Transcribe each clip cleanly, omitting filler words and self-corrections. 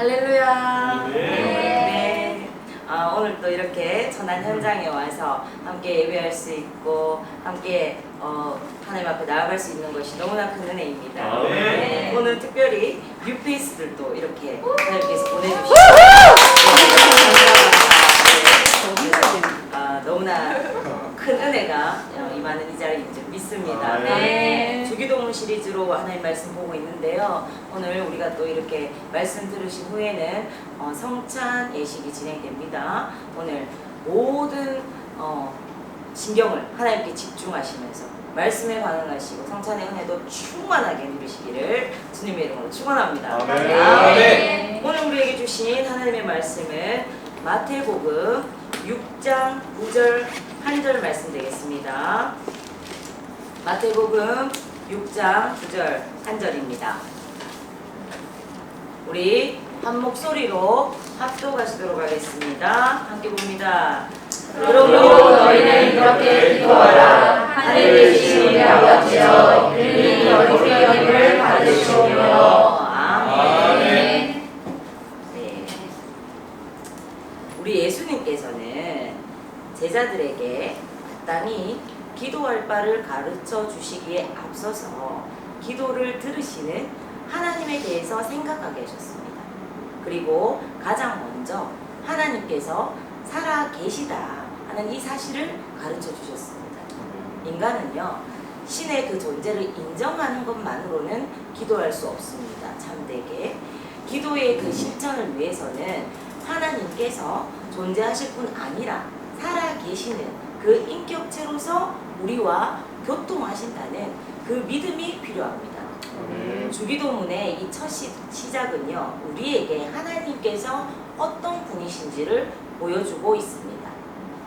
할렐루야. 네. 오늘 또 이렇게 전한 현장에 와서 함께 예배할 수 있고 함께 하나님 앞에 나아갈 수 있는 것이 너무나 큰 은혜입니다. 네. 오늘 특별히 뉴페이스들도 이렇게 하나님께서 보내주시고 너무나 큰 은혜가 임하는 이 자리인 줄 믿습니다. 네. 주기도문 시리즈로 하나님 말씀 보고 있는데요. 오늘 우리가 또 이렇게 말씀 들으신 후에는 성찬 예식이 진행됩니다. 오늘 모든 신경을 하나님께 집중하시면서 말씀에 반응하시고 성찬의 은혜도 충만하게 누리시기를 주님의 이름으로 축원합니다. 아멘. 오늘 우리에게 주신 하나님의 말씀은 마태복음 6장 9절 한 절 말씀 되겠습니다. 마태복음 6장 9절 한 절입니다. 우리 한 목소리로 합독하시도록 하겠습니다. 함께 봅니다. 그러므로 너희는 이렇게 기도하라. 하늘에 계신 우리 아버지여, 이름이 거룩히 여김을 받으시오며. 아멘. 네. 우리 예수님께서는 제자들에게 마땅히 기도할 바를 가르쳐 주시기에 앞서서 기도를 들으시는 하나님에 대해서 생각하게 하셨습니다. 그리고 가장 먼저 하나님께서 살아 계시다 하는 이 사실을 가르쳐 주셨습니다. 인간은요, 신의 그 존재를 인정하는 것만으로는 기도할 수 없습니다. 참되게. 기도의 그 실천을 위해서는 하나님께서 존재하실 뿐 아니라 살아 계시는 그 인격체로서 우리와 교통하신다는 그 믿음이 필요합니다. 주기도문의 이 첫 시작은요, 우리에게 하나님께서 어떤 분이신지를 보여주고 있습니다.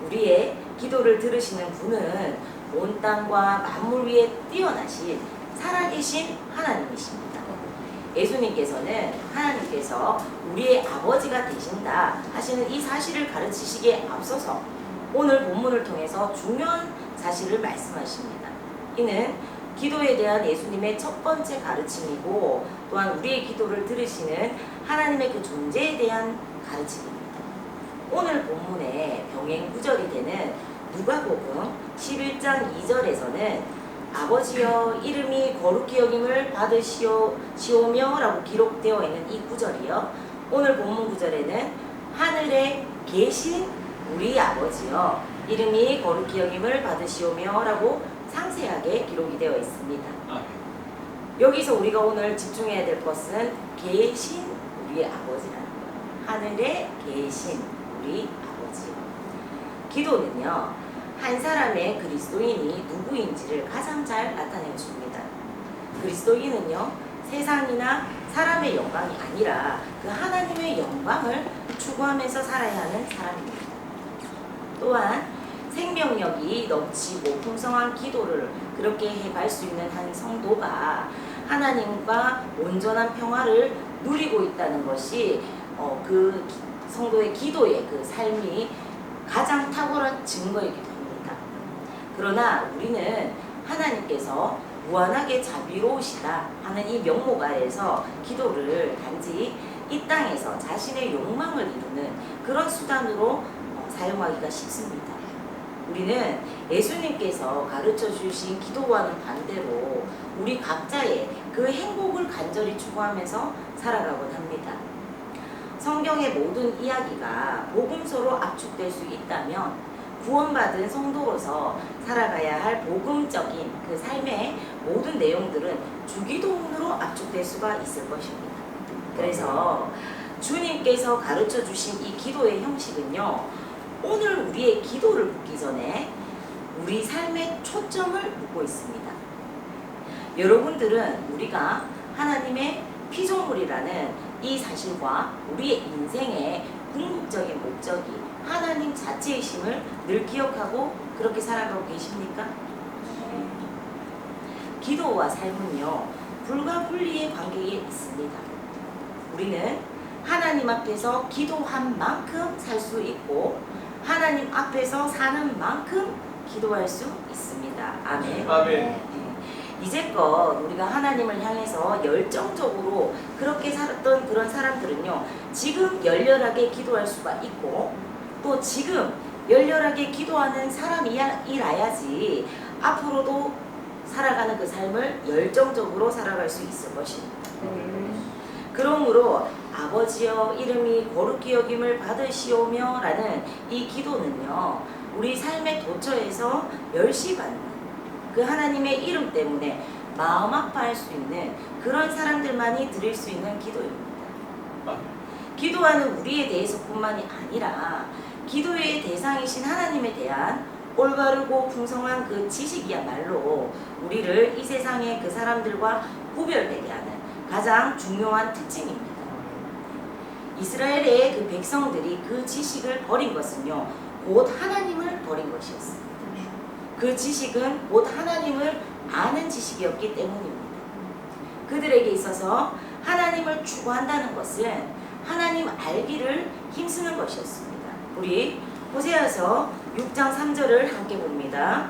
우리의 기도를 들으시는 분은 온 땅과 만물 위에 뛰어나신 살아계신 하나님이십니다. 예수님께서는 하나님께서 우리의 아버지가 되신다 하시는 이 사실을 가르치시기에 앞서서 오늘 본문을 통해서 중요한 사실을 말씀하십니다. 이는 기도에 대한 예수님의 첫 번째 가르침이고 또한 우리의 기도를 들으시는 하나님의 그 존재에 대한 가르침입니다. 오늘 본문의 병행 구절이 되는 누가복음 11장 2절에서는 아버지여 이름이 거룩히 여김을 받으시오며 라고 기록되어 있는 이 구절이요, 오늘 본문 구절에는 하늘에 계신 우리 아버지여 이름이 거룩히 여김을 받으시오며 라고 상세하게 기록이 되어 있습니다. 여기서 우리가 오늘 집중해야 될 것은 계신 우리의 아버지라는 거예요. 하늘에 계신 우리 아버지. 기도는요, 한 사람의 그리스도인이 누구인지를 가장 잘 나타내 줍니다. 그리스도인은요, 세상이나 사람의 영광이 아니라 그 하나님의 영광을 추구하면서 살아야 하는 사람입니다. 또한 생명력이 넘치고 풍성한 기도를 그렇게 해갈 수 있는 한 성도가 하나님과 온전한 평화를 누리고 있다는 것이 그 성도의 기도의 그 삶이 가장 탁월한 증거이기도 합니다. 그러나 우리는 하나님께서 무한하게 자비로우시다 하는 이 명목 아래에서 기도를 단지 이 땅에서 자신의 욕망을 이루는 그런 수단으로 사용하기가 쉽습니다. 우리는 예수님께서 가르쳐 주신 기도와는 반대로 우리 각자의 그 행복을 간절히 추구하면서 살아가곤 합니다. 성경의 모든 이야기가 복음서로 압축될 수 있다면 구원받은 성도로서 살아가야 할 복음적인 그 삶의 모든 내용들은 주기도문으로 압축될 수가 있을 것입니다. 그래서 주님께서 가르쳐 주신 이 기도의 형식은요, 오늘 우리의 기도를 묻기 전에 우리 삶의 초점을 묻고 있습니다. 여러분들은 우리가 하나님의 피조물이라는 이 사실과 우리의 인생의 궁극적인 목적이 하나님 자체이심을 늘 기억하고 그렇게 살아가고 계십니까? 기도와 삶은요, 불가분리의 관계에 있습니다. 우리는 하나님 앞에서 기도한 만큼 살 수 있고 하나님 앞에서 사는 만큼 기도할 수 있습니다. 아멘. 아멘. 이제껏 우리가 하나님을 향해서 열정적으로 그렇게 살았던 그런 사람들은요, 지금 열렬하게 기도할 수가 있고, 또 지금 열렬하게 기도하는 사람이라야지 앞으로도 살아가는 그 삶을 열정적으로 살아갈 수 있을 것입니다. 그러므로 아버지여 이름이 거룩히 여김을 받으시오며 라는 이 기도는요, 우리 삶의 도처에서 멸시받는 그 하나님의 이름 때문에 마음 아파할 수 있는 그런 사람들만이 드릴 수 있는 기도입니다. 기도하는 우리에 대해서뿐만이 아니라 기도의 대상이신 하나님에 대한 올바르고 풍성한 그 지식이야말로 우리를 이 세상의 그 사람들과 구별되게 하는 가장 중요한 특징입니다. 이스라엘의 그 백성들이 그 지식을 버린 것은요, 곧 하나님을 버린 것이었습니다. 그 지식은 곧 하나님을 아는 지식이었기 때문입니다. 그들에게 있어서 하나님을 추구한다는 것은 하나님 알기를 힘쓰는 것이었습니다. 우리 호세아서 6장 3절을 함께 봅니다.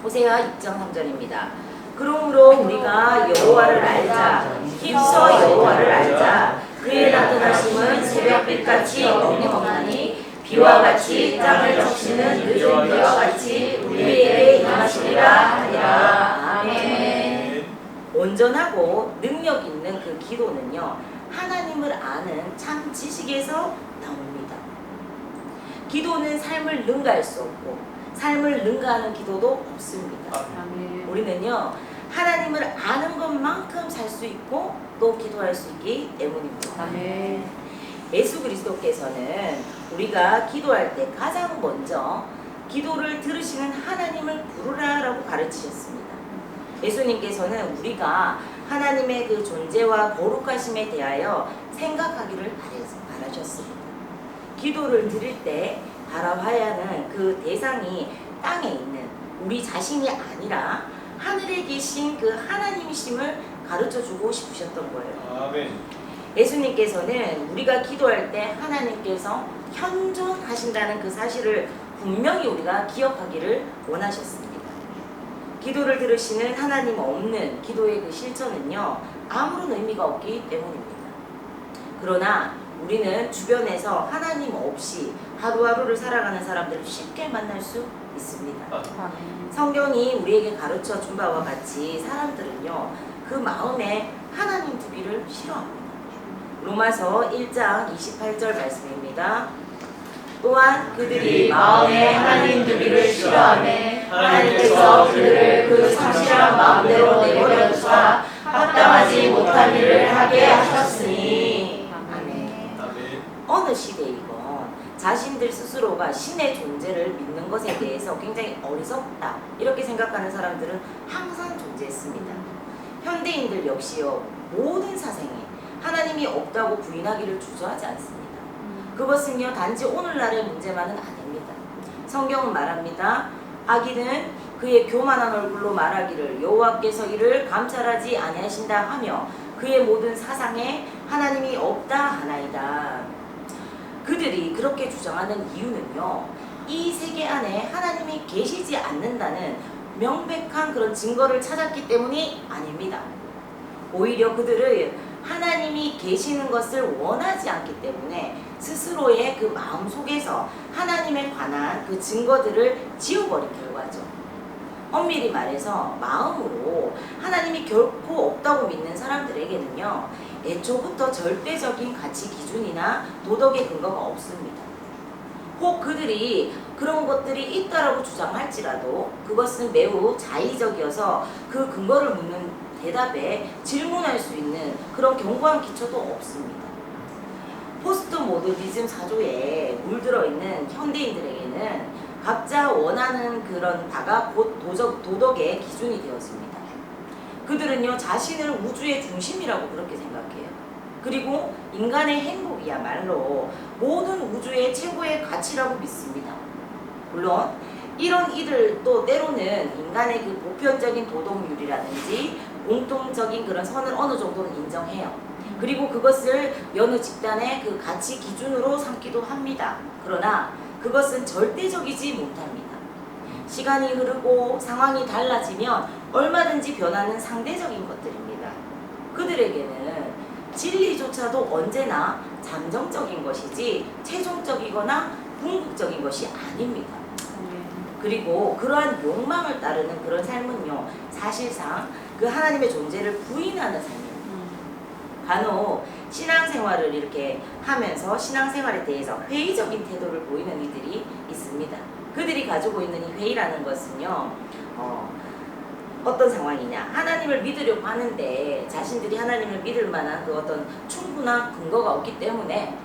호세아 6장 3절입니다. 그러므로 우리가 여호와를 알자, 힘써 여호와를 알자. 그의 나타나심은 새벽빛같이 어김없나니 비와 같이 땅을 적시는 늦은 비와 같이 우리에게 임하시리라 하니라. 아멘. 온전하고 능력 있는 그 기도는요, 하나님을 아는 참 지식에서 나옵니다. 기도는 삶을 능가할 수 없고 삶을 능가하는 기도도 없습니다. 우리는요, 하나님을 아는 것만큼 살 수 있고 또 기도할 수 있기 때문입니다. 예수 그리스도께서는 우리가 기도할 때 가장 먼저 기도를 들으시는 하나님을 부르라라고 가르치셨습니다. 예수님께서는 우리가 하나님의 그 존재와 거룩하심에 대하여 생각하기를 바라셨습니다. 기도를 드릴 때 바라봐야 하는 그 대상이 땅에 있는 우리 자신이 아니라 하늘에 계신 그 하나님이심을 가르쳐주고 싶으셨던 거예요. 아멘. 예수님께서는 우리가 기도할 때 하나님께서 현존하신다는 그 사실을 분명히 우리가 기억하기를 원하셨습니다. 기도를 들으시는 하나님 없는 기도의 그 실천은요, 아무런 의미가 없기 때문입니다. 그러나 우리는 주변에서 하나님 없이 하루하루를 살아가는 사람들을 쉽게 만날 수 있습니다. 성경이 우리에게 가르쳐 준 바와 같이 사람들은요, 그 마음에 하나님 두기를 싫어합니다. 로마서 1장 28절 말씀입니다. 또한 그들이 마음에 하나님 두기를 싫어하며 하나님께서 그들을 그 상실한 마음대로 내버려 두사 합당하지 못한 일을 하게 하셨으니. 아멘. 어느 시대이건 자신들 스스로가 신의 존재를 믿는 것에 대해서 굉장히 어리석다 이렇게 생각하는 사람들은 항상 존재했습니다. 현대인들 역시요, 모든 사생에 하나님이 없다고 부인하기를 주저하지 않습니다. 그것은요, 단지 오늘날의 문제만은 아닙니다. 성경은 말합니다. 악인은 그의 교만한 얼굴로 말하기를 여호와께서 이를 감찰하지 아니하신다 하며 그의 모든 사상에 하나님이 없다 하나이다. 그들이 그렇게 주장하는 이유는요, 이 세계 안에 하나님이 계시지 않는다는 명백한 그런 증거를 찾았기 때문이 아닙니다. 오히려 그들은 하나님이 계시는 것을 원하지 않기 때문에 스스로의 그 마음 속에서 하나님에 관한 그 증거들을 지워버린 결과죠. 엄밀히 말해서 마음으로 하나님이 결코 없다고 믿는 사람들에게는요, 애초부터 절대적인 가치 기준이나 도덕의 근거가 없습니다. 혹 그들이 그런 것들이 있다라고 주장할지라도 그것은 매우 자의적이어서 그 근거를 묻는 대답에 질문할 수 있는 그런 견고한 기초도 없습니다. 포스트 모더니즘 사조에 물들어 있는 현대인들에게는 각자 원하는 그런 바가 곧 도덕의 기준이 되었습니다. 그들은요, 자신을 우주의 중심이라고 그렇게 생각해요. 그리고 인간의 행복이야말로 모든 우주의 최고의 가치라고 믿습니다. 물론 이런 이들도 때로는 인간의 그 보편적인 도덕률이라든지 공통적인 그런 선을 어느 정도는 인정해요. 그리고 그것을 여느 집단의 그 가치 기준으로 삼기도 합니다. 그러나 그것은 절대적이지 못합니다. 시간이 흐르고 상황이 달라지면 얼마든지 변하는 상대적인 것들입니다. 그들에게는 진리조차도 언제나 잠정적인 것이지 최종적이거나 궁극적인 것이 아닙니다. 그리고 그러한 욕망을 따르는 그런 삶은요, 사실상 그 하나님의 존재를 부인하는 삶입니다. 간혹 신앙생활을 이렇게 하면서 신앙생활에 대해서 회의적인 태도를 보이는 이들이 있습니다. 그들이 가지고 있는 이 회의라는 것은요, 어떤 상황이냐, 하나님을 믿으려고 하는데 자신들이 하나님을 믿을 만한 그 어떤 충분한 근거가 없기 때문에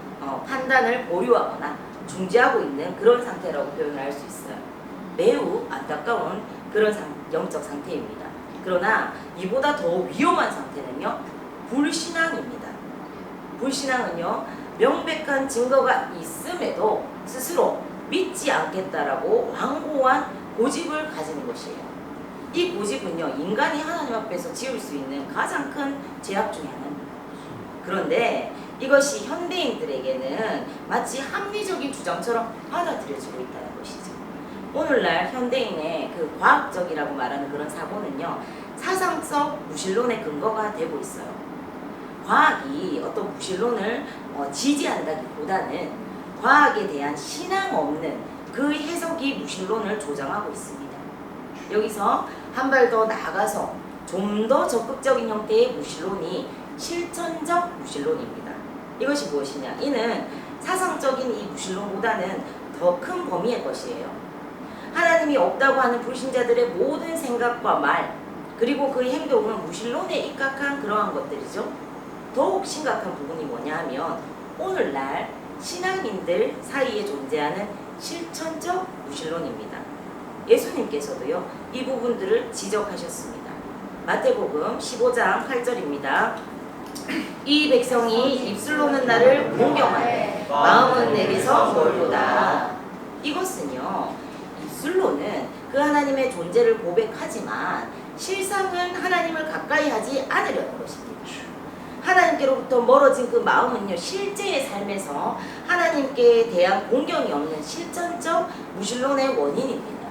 판단을 보류하거나 중지하고 있는 그런 상태라고 표현을 할 수 있어요. 매우 안타까운 그런 영적 상태입니다. 그러나 이보다 더 위험한 상태는요, 불신앙입니다. 불신앙은요, 명백한 증거가 있음에도 스스로 믿지 않겠다라고 완고한 고집을 가지는 것이에요. 이 고집은요, 인간이 하나님 앞에서 지을 수 있는 가장 큰 죄악 중에 하나입니다. 그런데 이것이 현대인들에게는 마치 합리적인 주장처럼 받아들여지고 있다는 것이죠. 오늘날 현대인의 그 과학적이라고 말하는 그런 사고는요, 사상적 무신론의 근거가 되고 있어요. 과학이 어떤 무신론을 지지한다기보다는 과학에 대한 신앙 없는 그 해석이 무신론을 조장하고 있습니다. 여기서 한 발 더 나아가서 좀 더 적극적인 형태의 무신론이 실천적 무신론입니다. 이것이 무엇이냐? 이는 사상적인 이 무신론보다는 더 큰 범위의 것이에요. 하나님이 없다고 하는 불신자들의 모든 생각과 말, 그리고 그 행동은 무신론에 입각한 그러한 것들이죠. 더욱 심각한 부분이 뭐냐 하면 오늘날 신앙인들 사이에 존재하는 실천적 무신론입니다. 예수님께서도요, 이 부분들을 지적하셨습니다. 마태복음 15장 8절입니다. 이 백성이 입술로는 나를 공경하되 마음은 내게서 멀도다. 이것은요, 입술로는 그 하나님의 존재를 고백하지만 실상은 하나님을 가까이 하지 않으려는 것입니다. 하나님께로부터 멀어진 그 마음은요, 실제의 삶에서 하나님께 대한 공경이 없는 실천적 무신론의 원인입니다.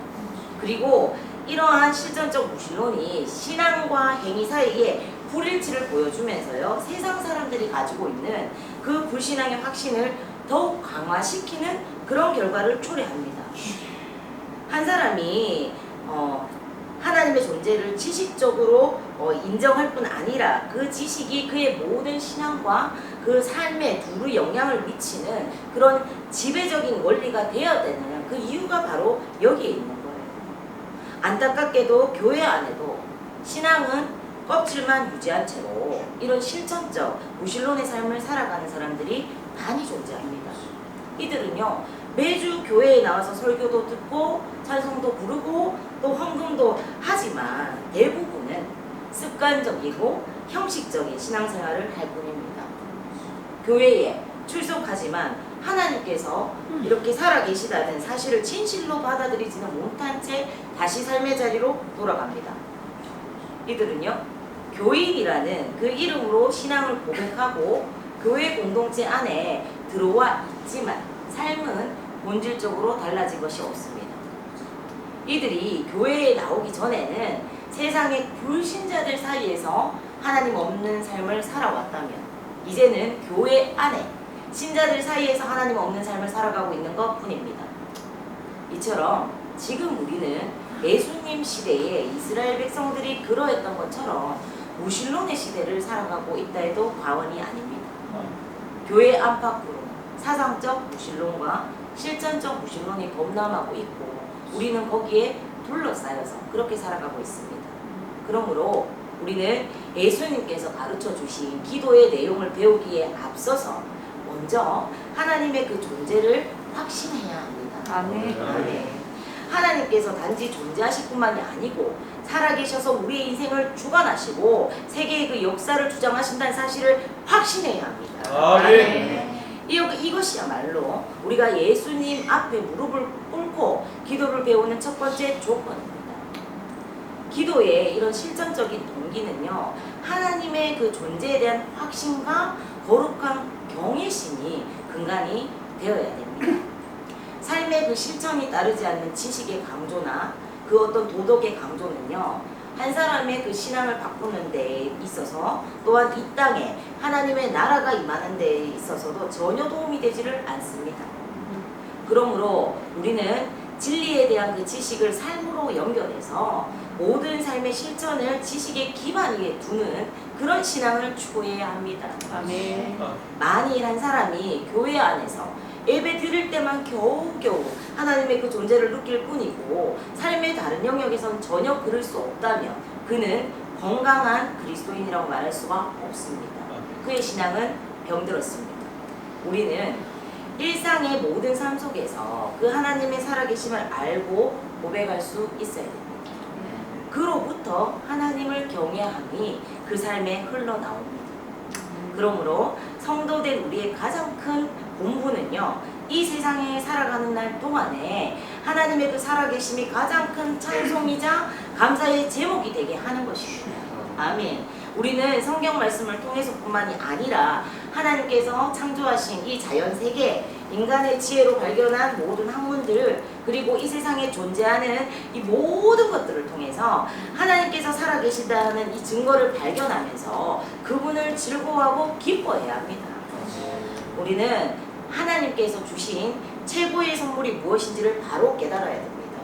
그리고 이러한 실천적 무신론이 신앙과 행위 사이에 불일치를 보여주면서요, 세상 사람들이 가지고 있는 그 불신앙의 확신을 더욱 강화시키는 그런 결과를 초래합니다. 한 사람이 하나님의 존재를 지식적으로 인정할 뿐 아니라 그 지식이 그의 모든 신앙과 그 삶에 두루 영향을 미치는 그런 지배적인 원리가 되어야 되는 그 이유가 바로 여기에 있는 거예요. 안타깝게도 교회 안에도 신앙은 껍질만 유지한 채로 이런 실천적 무신론의 삶을 살아가는 사람들이 많이 존재합니다. 이들은요, 매주 교회에 나와서 설교도 듣고 찬송도 부르고 또 헌금도 하지만 대부분은 습관적이고 형식적인 신앙생활을 할 뿐입니다. 교회에 출석하지만 하나님께서 이렇게 살아계시다는 사실을 진실로 받아들이지는 못한 채 다시 삶의 자리로 돌아갑니다. 이들은요, 교인이라는 그 이름으로 신앙을 고백하고 교회 공동체 안에 들어와 있지만 삶은 본질적으로 달라진 것이 없습니다. 이들이 교회에 나오기 전에는 세상의 불신자들 사이에서 하나님 없는 삶을 살아왔다면 이제는 교회 안에 신자들 사이에서 하나님 없는 삶을 살아가고 있는 것 뿐입니다. 이처럼 지금 우리는 예수님 시대에 이스라엘 백성들이 그러했던 것처럼 무신론의 시대를 살아가고 있다 해도 과언이 아닙니다. 교회 안팎으로 사상적 무신론과 실천적 무신론이 범람하고 있고 우리는 거기에 둘러싸여서 그렇게 살아가고 있습니다. 그러므로 우리는 예수님께서 가르쳐 주신 기도의 내용을 배우기에 앞서서 먼저 하나님의 그 존재를 확신해야 합니다. 아멘. 아멘. 하나님께서 단지 존재하실 뿐만이 아니고 살아계셔서 우리의 인생을 주관하시고 세계의 그 역사를 주장하신다는 사실을 확신해야 합니다. 아멘. 이것이야말로 우리가 예수님 앞에 무릎을 꿇고 기도를 배우는 첫 번째 조건입니다. 기도의 이런 실전적인 동기는요, 하나님의 그 존재에 대한 확신과 거룩한 경외심이 근간이 되어야 됩니다. 삶의 하나님의 그 실천이 따르지 않는 지식의 강조나 그 어떤 도덕의 강조는요, 한 사람의 그 신앙을 바꾸는 데 있어서 또한 이 땅에 하나님의 나라가 임하는 데 있어서도 전혀 도움이 되지를 않습니다. 그러므로 우리는 진리에 대한 그 지식을 삶으로 연결해서 모든 삶의 실천을 지식의 기반 위에 두는 그런 신앙을 추구해야 합니다. 아멘. 만일 한 사람이 교회 안에서 예배 드릴 때만 겨우겨우 하나님의 그 존재를 느낄 뿐이고 삶의 다른 영역에선 전혀 그럴 수 없다면 그는 건강한 그리스도인이라고 말할 수가 없습니다. 그의 신앙은 병들었습니다. 우리는 일상의 모든 삶 속에서 그 하나님의 살아계심을 알고 고백할 수 있어야 됩니다. 그로부터 하나님을 경외함이 그 삶에 흘러나옵니다. 그러므로 성도된 우리의 가장 큰 본분은요, 이 세상에 살아가는 날 동안에 하나님의 그 살아계심이 가장 큰 찬송이자 감사의 제목이 되게 하는 것입니다. 아멘. 우리는 성경 말씀을 통해서뿐만이 아니라 하나님께서 창조하신 이 자연세계, 인간의 지혜로 발견한 모든 학문들, 그리고 이 세상에 존재하는 이 모든 것들을 통해서 하나님께서 살아계시다는 이 증거를 발견하면서 그분을 즐거워하고 기뻐해야 합니다. 우리는 하나님께서 주신 최고의 선물이 무엇인지를 바로 깨달아야 됩니다.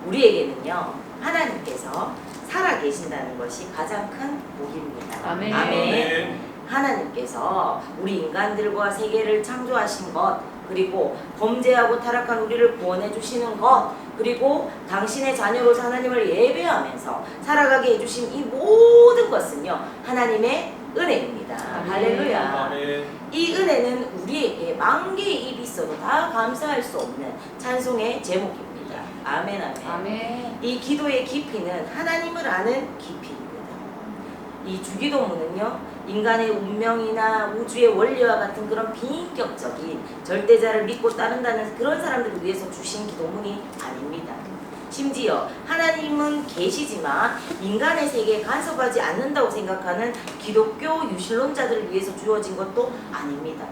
우리에게는요, 하나님께서 살아계신다는 것이 가장 큰 복입니다. 아멘. 아멘. 하나님께서 우리 인간들과 세계를 창조하신 것, 그리고 범죄하고 타락한 우리를 구원해 주시는 것, 그리고 당신의 자녀로서 하나님을 예배하면서 살아가게 해주신 이 모든 것은요, 하나님의 은혜입니다. 아멘. 할렐루야. 아멘. 이 은혜는 우리에게 만 개의 입이 있어도 다 감사할 수 없는 찬송의 제목입니다. 아멘, 아멘. 아멘. 이 기도의 깊이는 하나님을 아는 깊이입니다. 이 주기도문은요, 인간의 운명이나 우주의 원리와 같은 그런 비인격적인 절대자를 믿고 따른다는 그런 사람들을 위해서 주신 기도문이 아닙니다. 심지어 하나님은 계시지만 인간의 세계에 간섭하지 않는다고 생각하는 기독교 유신론자들을 위해서 주어진 것도 아닙니다.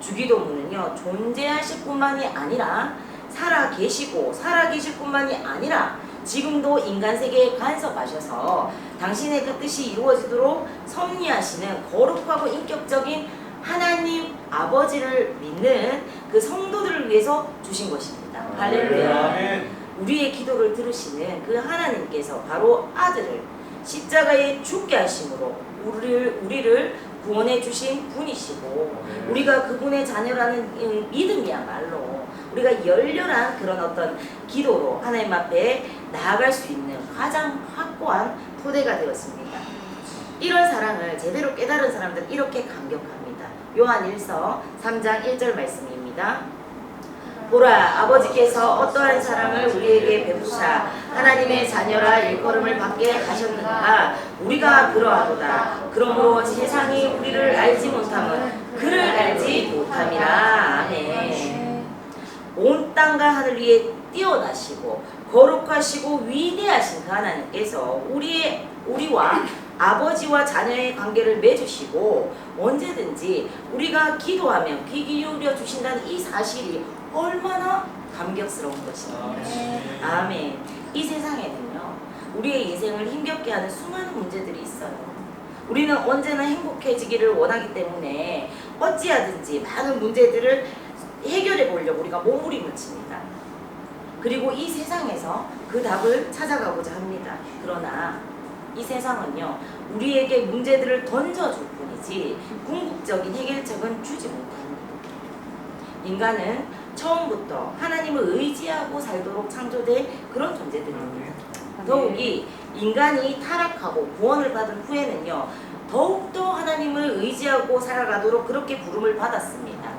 주기도문은요, 존재하실 뿐만이 아니라 살아계시고 살아계실 뿐만이 아니라 지금도 인간 세계에 간섭하셔서 당신의 그 뜻이 이루어지도록 섭리하시는 거룩하고 인격적인 하나님 아버지를 믿는 그 성도들을 위해서 주신 것입니다. 할렐루야. 아멘. 우리의 기도를 들으시는 그 하나님께서 바로 아들을 십자가에 죽게 하심으로 우리를 구원해 주신 분이시고, 우리가 그분의 자녀라는 믿음이야말로 우리가 열렬한 그런 어떤 기도로 하나님 앞에 나아갈 수 있는 가장 확고한 토대가 되었습니다. 이런 사랑을 제대로 깨달은 사람들은 이렇게 감격합니다. 요한 1서 3장 1절 말씀입니다. 보라, 아버지께서 어떠한 사랑을 우리에게 베푸사 하나님의 자녀라 일컬음을 받게 하셨는가. 우리가 그러하도다. 그러므로 세상이 우리를 알지 못함은 그를 알지 못함이라. 아멘. 온 땅과 하늘 위에 뛰어나시고 거룩하시고 위대하신 그 하나님께서 우리와 아버지와 자녀의 관계를 맺으시고 언제든지 우리가 기도하면 귀 기울여 주신다는 이 사실이 얼마나 감격스러운 것입니다. 아멘. 이 세상에는요, 우리의 인생을 힘겹게 하는 수많은 문제들이 있어요. 우리는 언제나 행복해지기를 원하기 때문에 어찌하든지 많은 문제들을 해결해 보려고 우리가 몸부림을 칩니다. 그리고 이 세상에서 그 답을 찾아가고자 합니다. 그러나 이 세상은요, 우리에게 문제들을 던져줄 뿐이지 궁극적인 해결책은 주지 못합니다. 인간은 처음부터 하나님을 의지하고 살도록 창조된 그런 존재들입니다. 더욱이 인간이 타락하고 구원을 받은 후에는요, 더욱더 하나님을 의지하고 살아가도록 그렇게 부름을 받았습니다.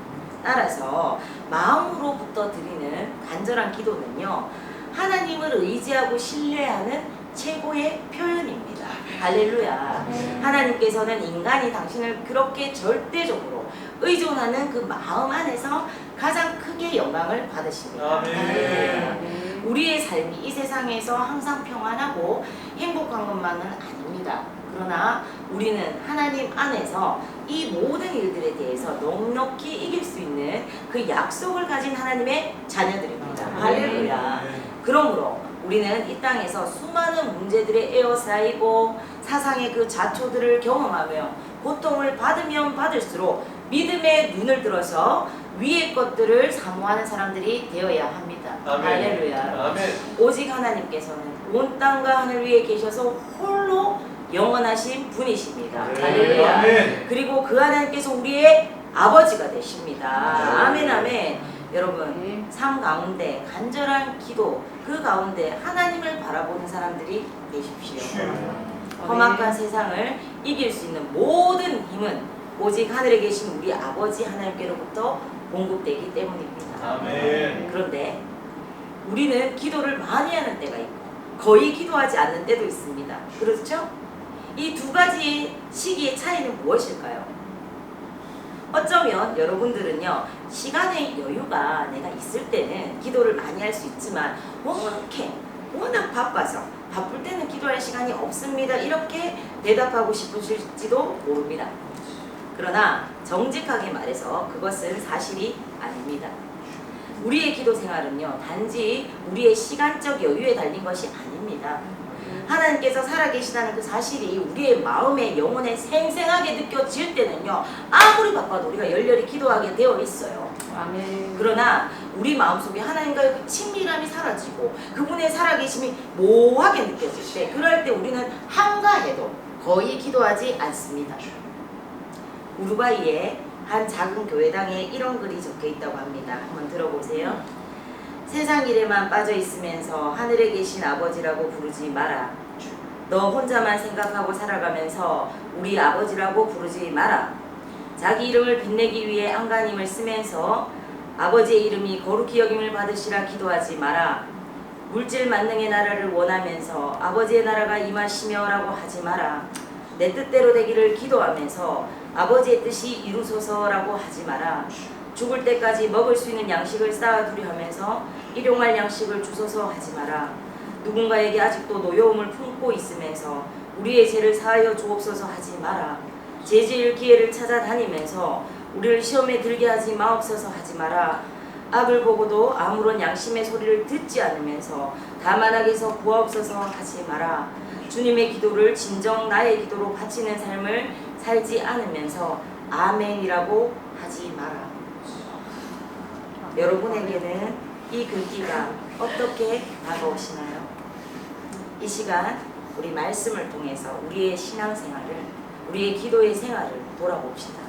따라서 마음으로부터 드리는 간절한 기도는요, 하나님을 의지하고 신뢰하는 최고의 표현입니다. 할렐루야. 하나님께서는 인간이 당신을 그렇게 절대적으로 의존하는 그 마음 안에서 가장 크게 영광을 받으십니다. 아멘. 우리의 삶이 이 세상에서 항상 평안하고 행복한 것만은 아닙니다. 그러나 우리는 하나님 안에서 이 모든 일들에 대해서 넉넉히 이길 수 있는 그 약속을 가진 하나님의 자녀들입니다. 할렐루야. 그러므로 우리는 이 땅에서 수많은 문제들에 에워싸이고 사상의 그 자초들을 경험하며 고통을 받으면 받을수록 믿음의 눈을 들어서 위의 것들을 사모하는 사람들이 되어야 합니다. 할렐루야. 오직 하나님께서는 온 땅과 하늘 위에 계셔서 홀로 영원하신 분이십니다. 할렐루야. 그리고 그 하나님께서 우리의 아버지가 되십니다. 아멘 아멘. 여러분, 삶 가운데 간절한 기도, 그 가운데 하나님을 바라보는 사람들이 되십시오. 험악한 세상을 이길 수 있는 모든 힘은 오직 하늘에 계신 우리 아버지 하나님께로부터 공급되기 때문입니다. 아멘. 그런데 우리는 기도를 많이 하는 때가 있고 거의 기도하지 않는 때도 있습니다. 그렇죠? 이 두 가지 시기의 차이는 무엇일까요? 어쩌면 여러분들은요, 시간의 여유가 내가 있을 때는 기도를 많이 할 수 있지만 워낙 바빠서 바쁠 때는 기도할 시간이 없습니다, 이렇게 대답하고 싶으실지도 모릅니다. 그러나 정직하게 말해서 그것은 사실이 아닙니다. 우리의 기도 생활은요, 단지 우리의 시간적 여유에 달린 것이 아닙니다. 하나님께서 살아계시다는 그 사실이 우리의 마음에 영혼에 생생하게 느껴질 때는요, 아무리 바빠도 우리가 열렬히 기도하게 되어 있어요. 아멘. 그러나 우리 마음속에 하나님과의 그 친밀함이 사라지고 그분의 살아계심이 모호하게 느껴질 때, 그럴 때 우리는 한가해도 거의 기도하지 않습니다. 우루과이의 한 작은 교회당에 이런 글이 적혀 있다고 합니다. 한번 들어보세요. 세상 일에만 빠져 있으면서 하늘에 계신 아버지라고 부르지 마라. 너 혼자만 생각하고 살아가면서 우리 아버지라고 부르지 마라. 자기 이름을 빛내기 위해 안간힘을 쓰면서 아버지의 이름이 거룩히 여김을 받으시라 기도하지 마라. 물질 만능의 나라를 원하면서 아버지의 나라가 임하시며라고 하지 마라. 내 뜻대로 되기를 기도하면서 아버지의 뜻이 이루소서라고 하지 마라. 죽을 때까지 먹을 수 있는 양식을 쌓아두려 하면서 일용할 양식을 주소서 하지 마라. 누군가에게 아직도 노여움을 품고 있으면서 우리의 죄를 사하여 주옵소서 하지 마라. 죄지을 기회를 찾아다니면서 우리를 시험에 들게 하지 마옵소서 하지 마라. 악을 보고도 아무런 양심의 소리를 듣지 않으면서 다만 악에서 구하옵소서 하지 마라. 주님의 기도를 진정 나의 기도로 바치는 삶을 살지 않으면서 아멘이라고 하지 마라. 여러분에게는 이 글귀가 어떻게 다가오시나요? 이 시간 우리 말씀을 통해서 우리의 신앙생활을, 우리의 기도의 생활을 돌아봅시다.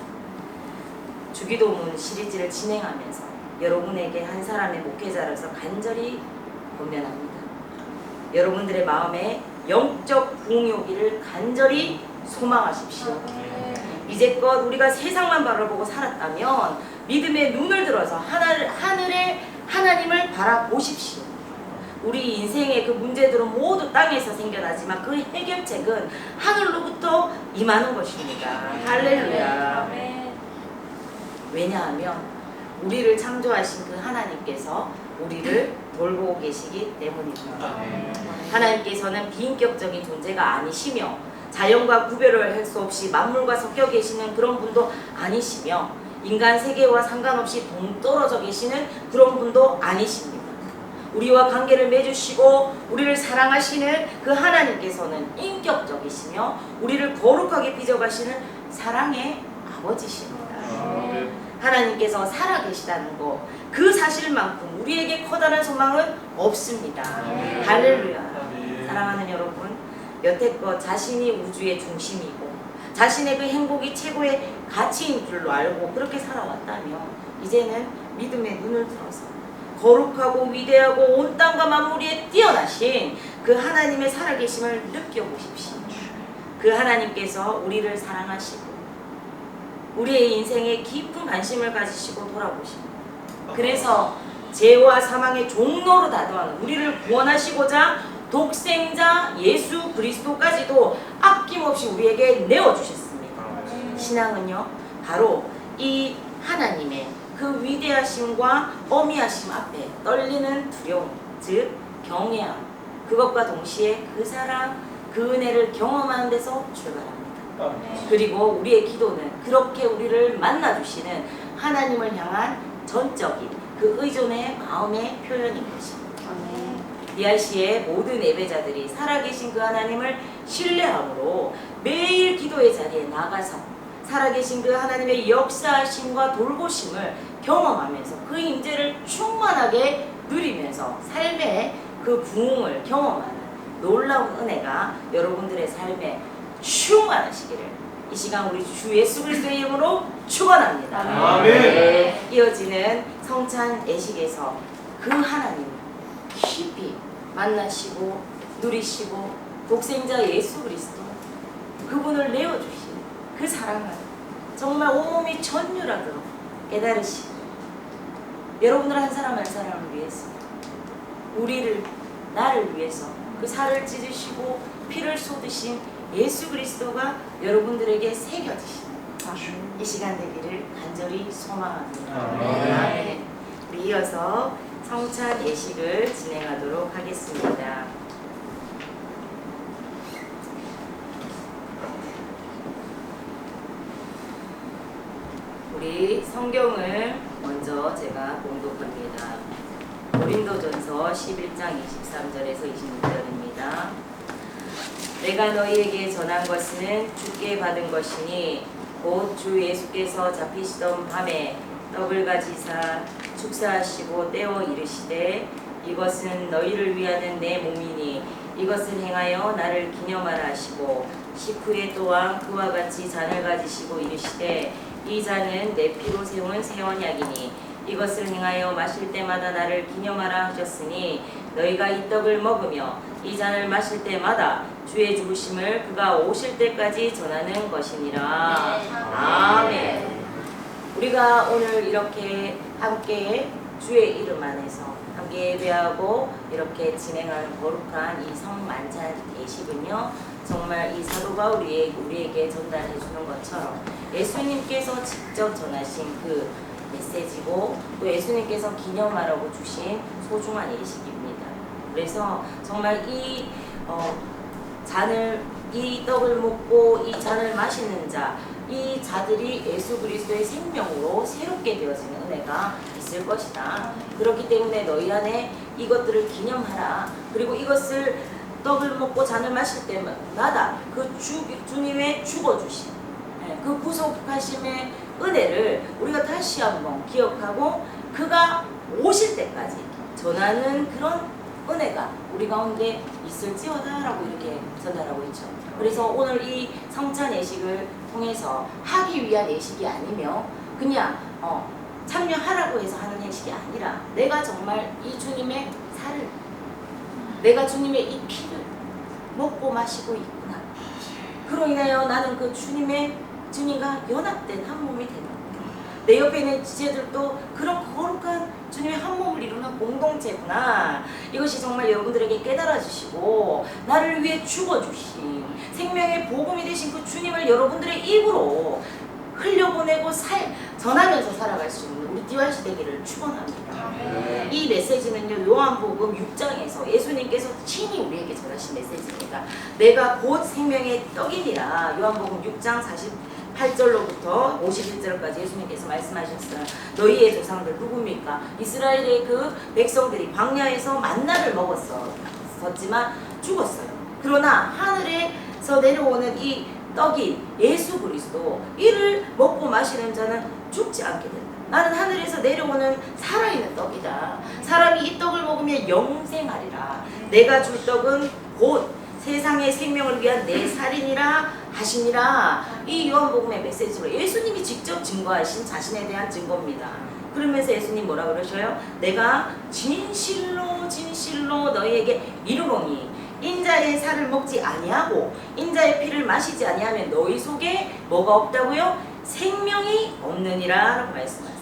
주기도문 시리즈를 진행하면서 여러분에게 한 사람의 목회자로서 간절히 권면합니다. 여러분들의 마음에 영적 부흥이 오기를 간절히 소망하십시오. 이제껏 우리가 세상만 바라보고 살았다면 믿음의 눈을 들어서 하늘의 하나님을 바라보십시오. 우리 인생의 그 문제들은 모두 땅에서 생겨나지만 그 해결책은 하늘로부터 임하는 것입니다. 할렐루야. 왜냐하면 우리를 창조하신 그 하나님께서 우리를 돌보고 계시기 때문입니다. 하나님께서는 비인격적인 존재가 아니시며 자연과 구별을 할 수 없이 만물과 섞여 계시는 그런 분도 아니시며 인간 세계와 상관없이 동떨어져 계시는 그런 분도 아니십니다. 우리와 관계를 맺으시고 우리를 사랑하시는 그 하나님께서는 인격적이시며 우리를 거룩하게 빚어가시는 사랑의 아버지십니다. 하나님께서 살아계시다는 것, 그 사실만큼 우리에게 커다란 소망은 없습니다. 할렐루야. 사랑하는 여러분, 여태껏 자신이 우주의 중심이고 자신의 그 행복이 최고의 가치인 줄로 알고 그렇게 살아왔다면 이제는 믿음의 눈을 들어서 거룩하고 위대하고 온 땅과 만물에 뛰어나신 그 하나님의 살아계심을 느껴보십시오. 그 하나님께서 우리를 사랑하시고 우리의 인생에 깊은 관심을 가지시고 돌아보십니다. 그래서 죄와 사망의 종로로 다도하는 우리를 구원하시고자 독생자 예수 그리스도까지도 아낌없이 우리에게 내어주셨습니다. 신앙은요, 바로 이 하나님의 그 위대하심과 어미하심 앞에 떨리는 두려움, 즉 경외함, 그것과 동시에 그 사랑, 그 은혜를 경험하는 데서 출발합니다. 그리고 우리의 기도는 그렇게 우리를 만나주시는 하나님을 향한 전적인 그 의존의 마음의 표현인 것입니다. DRC의 모든 예배자들이 살아계신 그 하나님을 신뢰함으로 매일 기도의 자리에 나가서 살아계신 그 하나님의 역사하심과 돌보심을 경험하면서 그 임재를 충만하게 누리면서 삶의 그 부흥을 경험하는 놀라운 은혜가 여러분들의 삶에 충만하시기를 이 시간 우리 주 예수 그리스도의 이름으로 축원합니다. 아멘. 이어지는 성찬 예식에서 그 하나님을 깊이 만나시고 누리시고 독생자 예수 그리스도 그분을 내어주신 그 사랑을 정말 온몸이 전율하도록 깨달으시고 여러분들 한 사람 한 사람을 위해서 우리를 나를 위해서 그 살을 찢으시고 피를 쏟으신 예수 그리스도가 여러분들에게 새겨지시는 이 시간 되기를 간절히 소망합니다. 아멘. 우리 이어서 성찬 예식을 진행하도록 하겠습니다. 우리 성경을 먼저 제가 봉독합니다. 고린도전서 11장 23절에서 26절입니다. 내가 너희에게 전한 것은 주께 받은 것이니 곧 주 예수께서 잡히시던 밤에 떡을 가지사 축사하시고 떼어 이르시되 이것은 너희를 위하는 내 몸이니 이것을 행하여 나를 기념하라 하시고 식후에 또한 그와 같이 잔을 가지시고 이르시되 이 잔은 내 피로 세운 새 언약이니 이것을 행하여 마실 때마다 나를 기념하라 하셨으니 너희가 이 떡을 먹으며 이 잔을 마실 때마다 주의 죽으심을 그가 오실 때까지 전하는 것이니라. 아멘. 우리가 오늘 이렇게 함께 주의 이름 안에서 함께 예배하고 이렇게 진행하는 거룩한 이 성만찬 예식은요, 정말 이 사도 바울이 우리에게 전달해 주는 것처럼 예수님께서 직접 전하신 그 메시지고 또 예수님께서 기념하라고 주신 소중한 예식입니다. 그래서 정말 이 잔을 이 떡을 먹고 이 잔을 마시는 자, 이 자들이 예수 그리스도의 생명으로 새롭게 되어지는 은혜가 있을 것이다. 그렇기 때문에 너희 안에 이것들을 기념하라. 그리고 이것을 떡을 먹고 잔을 마실 때마다 그 주님의 죽어주심, 그 구속하심의 은혜를 우리가 다시 한번 기억하고 그가 오실 때까지 전하는 그런 은혜가 우리 가운데 있을지어다라고 이렇게 전달하고 있죠. 그래서 오늘 이 성찬 예식을 통해서 하기 위한 예식이 아니며 그냥 참여하라고 해서 하는 예식이 아니라 내가 정말 이 주님의 살을, 내가 주님의 이 피를 먹고 마시고 있구나. 그로 인하여 나는 그 주님과 연합된 한 몸이 되는, 내 옆에 있는 지체들도 그런 거룩한 주님의 한 몸을 이루는 공동체구나. 이것이 정말 여러분들에게 깨달아 주시고 나를 위해 죽어주신 생명의 복음이 되신 그 주님을 여러분들의 입으로 흘려보내고 전하면서 살아갈 수 있는 우리 DRC 되기를 축원합니다. 이 메시지는요, 요한복음 6장에서 예수님께서 친히 우리에게 전하신 메시지입니다. 내가 곧 생명의 떡이니라. 요한복음 6장 48절로부터 51절까지 예수님께서 말씀하셨어요. 너희의 조상들 누굽니까? 이스라엘의 그 백성들이 광야에서 만나를 먹었었지만 죽었어요. 그러나 하늘에서 내려오는 이 떡이 예수 그리스도, 이를 먹고 마시는 자는 죽지 않게 된다. 나는 하늘에서 내려오는 살아있는 떡이다. 사람이 이 떡을 먹으면 영생하리라. 내가 줄 떡은 곧 세상의 생명을 위한 내 살이니라 하시니라. 이 요한복음의 메시지로 예수님이 직접 증거하신 자신에 대한 증거입니다. 그러면서 예수님 뭐라 그러셔요? 내가 진실로 진실로 너희에게 이르노니 인자의 살을 먹지 아니하고 인자의 피를 마시지 아니하면 너희 속에 뭐가 없다고요? 생명이 없느니라 라고 말씀하세요.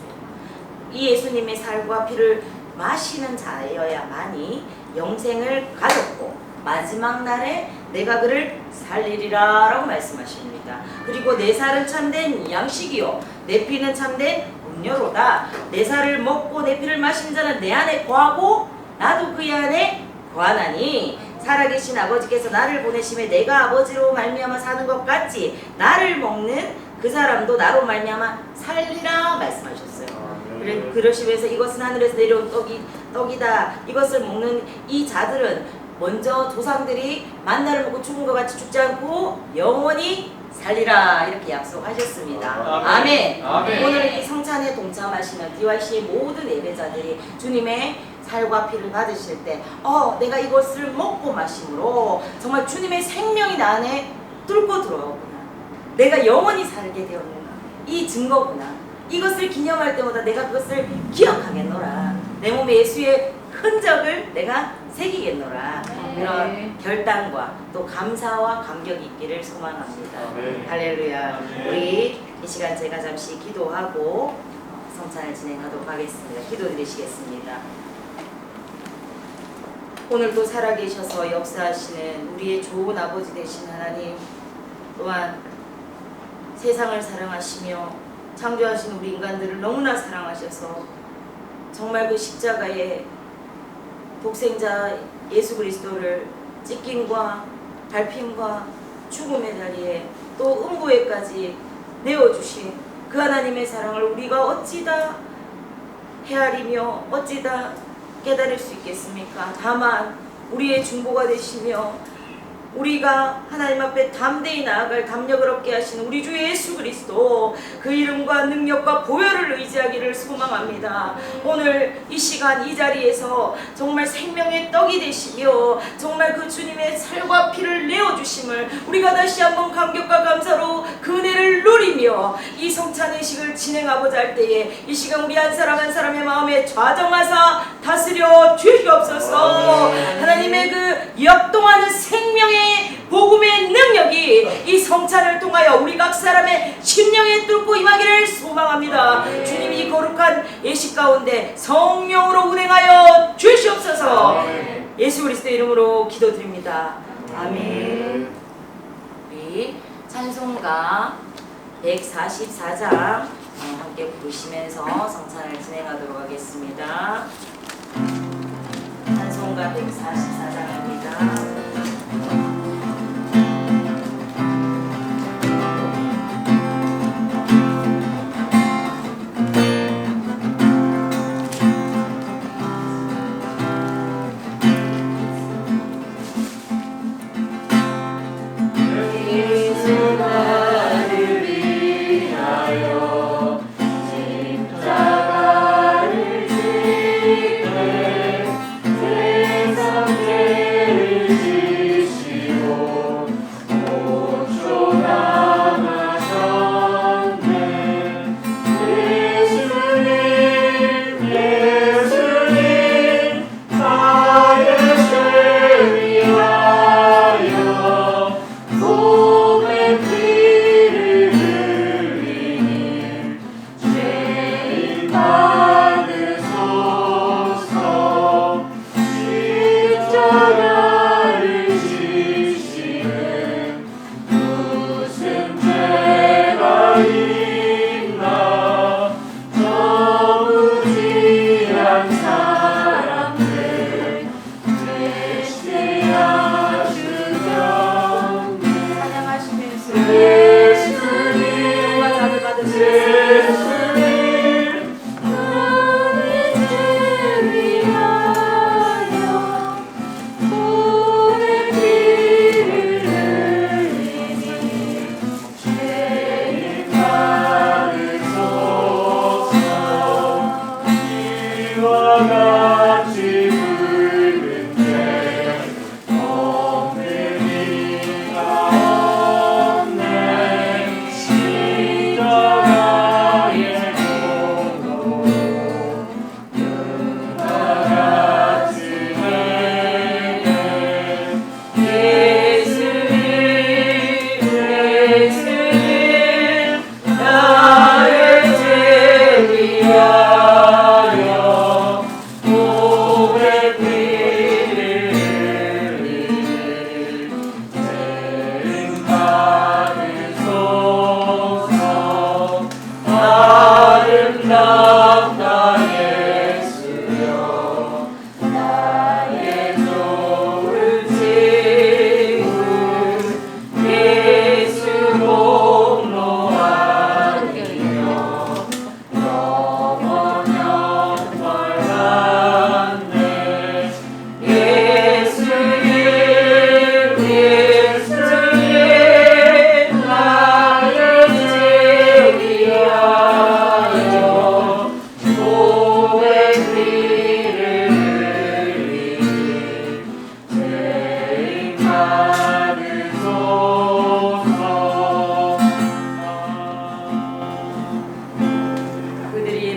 이 예수님의 살과 피를 마시는 자여야만이 영생을 가졌고 마지막 날에 내가 그를 살리리라 라고 말씀하십니다. 그리고 내 살은 참된 양식이요 내 피는 참된 음료로다. 내 살을 먹고 내 피를 마신 자는 내 안에 거하고 나도 그의 안에 거하나니 살아계신 아버지께서 나를 보내심에 내가 아버지로 말미암아 사는 것 같이 나를 먹는 그 사람도 나로 말미암아 살리라 말씀하셨어요. 그러시면서 이것은 하늘에서 내려온 떡이다. 이것을 먹는 이 자들은 먼저 조상들이 만나를 먹고 죽은 것 같이 죽지 않고 영원히 살리라 이렇게 약속하셨습니다. 아멘. 오늘 이 성찬에 동참하시는 DYC의 모든 예배자들이 주님의 살과 피를 받으실 때 내가 이것을 먹고 마심으로 정말 주님의 생명이 나 안에 뚫고 들어오구나. 내가 영원히 살게 되었구나. 이 증거구나. 이것을 기념할 때마다 내가 그것을 기억하겠노라. 내 몸에 예수의 흔적을 내가 새기겠노라. 그런 결단과 또 감사와 감격이 있기를 소망합니다. 할렐루야. 우리 이 시간 제가 잠시 기도하고 성찬을 진행하도록 하겠습니다. 기도드리시겠습니다. 오늘도 살아계셔서 역사하시는 우리의 좋은 아버지 되신 하나님, 또한 세상을 사랑하시며 창조하신 우리 인간들을 너무나 사랑하셔서 정말 그 십자가의 독생자 예수 그리스도를 찢김과 밟힘과 죽음의 자리에 또 음부에까지 내어주신 그 하나님의 사랑을 우리가 어찌다 헤아리며 어찌다 깨달을 수 있겠습니까? 다만 우리의 중보가 되시며 우리가 하나님 앞에 담대히 나아갈 담력을 얻게 하시는 우리 주 예수 그리스도 그 이름과 능력과 보혈을 의지하기를 소망합니다. 오늘 이 시간 이 자리에서 정말 생명의 떡이 되시며 정말 그 주님의 살과 피를 내어주심을 우리가 다시 한번 감격과 감사로 그 은혜를 누리며 이 성찬의식을 진행하고자 할 때에 이 시간 우리 한 사람 한 사람의 마음에 좌정하사 다스려 주시옵소서. 하나님의 그 역동하는 생명의 복음의 능력이 이 성찬을 통하여 우리 각 사람의 심령에 뚫고 임하기를 소망합니다. 주님이 이 거룩한 예식 가운데 성령으로 운행하여 주시옵소서. 예수 그리스도의 이름으로 기도드립니다. 아멘. 우리 찬송가 144장 함께 부르시면서 성찬을 진행하도록 하겠습니다. 찬송가 144장입니다. 예수님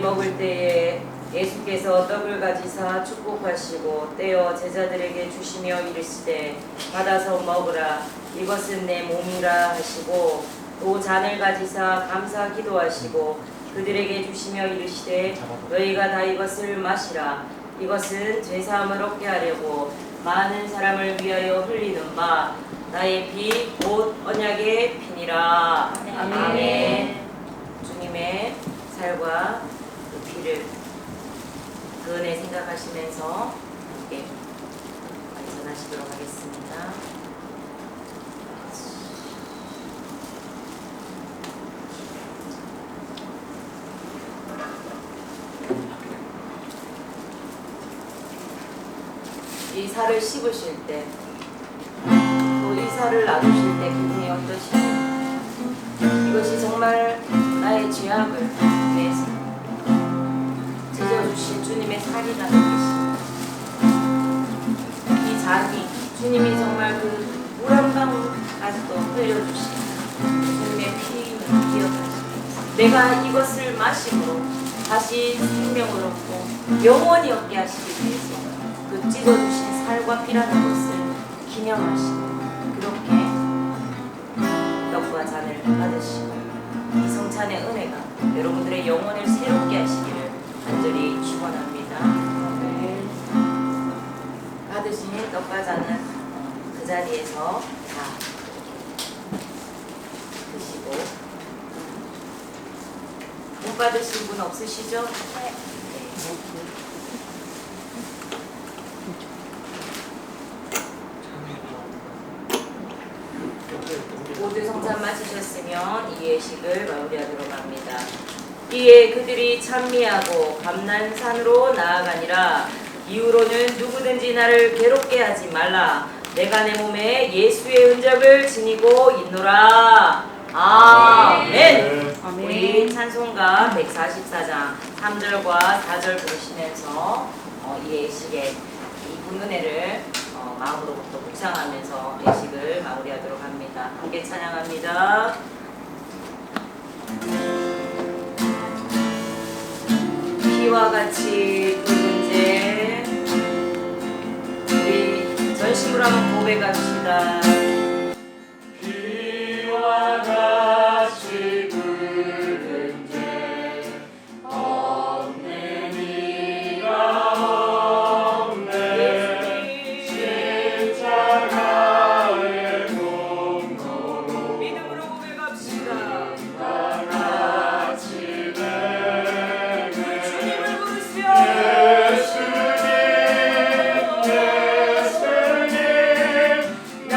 먹을 때에 예수께서 떡을 가지사 축복하시고 떼어 제자들에게 주시며 이르시되 받아서 먹으라 이것은 내 몸이라 하시고 또 잔을 가지사 감사 기도하시고 그들에게 주시며 이르시되 너희가 다 이것을 마시라 이것은 죄사함을 얻게 하려고 많은 사람을 위하여 흘리는 바 나의 피 곧 언약의 피니라. 아멘. 주님의 살과 그 피를 그 은혜 생각하시면서 함께 전하시도록 하겠습니다. 이 살을 씹으실 때, 또 이 살을 나누실 때 기분이 어떠신지, 이것이 정말 나의 죄악을 위해서 찢어주신 주님의 살이라는 것입니다. 이 잔이 주님이 정말 그 물 한 방울까지도 흘려주신 주님의 피임을 기억하시고 내가 이것을 마심으로 다시 생명을 얻고 영원히 얻게 하시기 위해서 그 찢어주신 살과 피라는 것을 기념하시고 그렇게 떡과 잔을 받으시고 이 성찬의 은혜가 여러분들의 영혼을 새롭게 하시기를 간절히 축원합니다. 받으신 떡과 잔은 그 자리에서 다 드시고 못 받으신 분 없으시죠? 네. 모두 성찬 마치셨으면 이 예식을 마무리하도록 합니다. 이에 그들이 찬미하고 감난산으로 나아가니라. 이후로는 누구든지 나를 괴롭게 하지 말라. 내가 내 몸에 예수의 흔적을 지니고 있노라. 아멘. 우리 찬송가 144장 3절과 4절 부르시면서 이 예식의 이 은혜를 마음으로부터 묵상하면서 예식을 마무리하도록 합니다. 함께 찬양합니다. 피와 같이 붉은 제 우리 전심으로 한번 고백합시다. 피와 같이 붉은 죄 없는 이가 없네. 십자가의 공로로 믿음으로 고백합시다. 다 같이 내게 주님을 부르시오. 예수님 예수님 나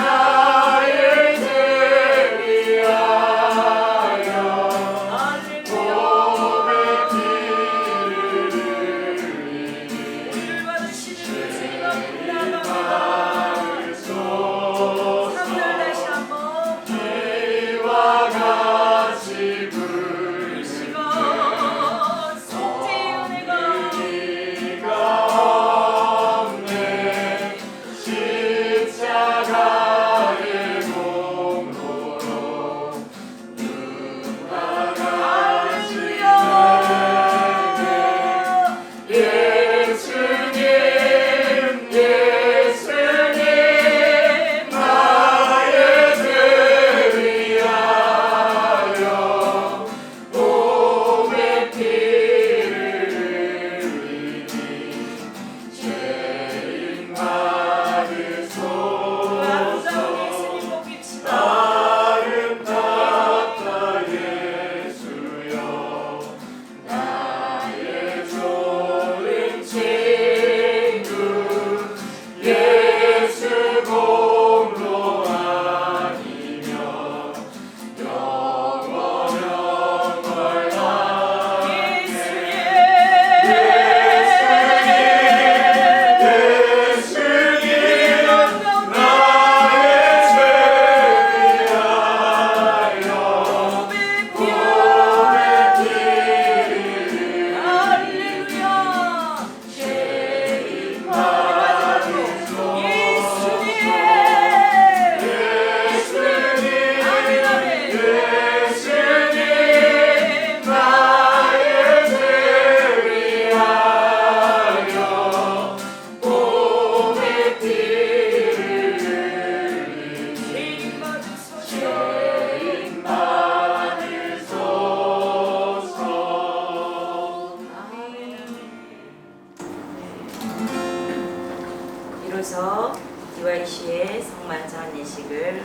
기도하면서 DYC의 성만찬 예식을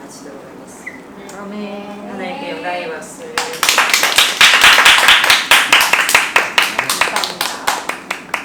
마치도록 하겠습니다. 아멘. 하나님께 영광의 박수를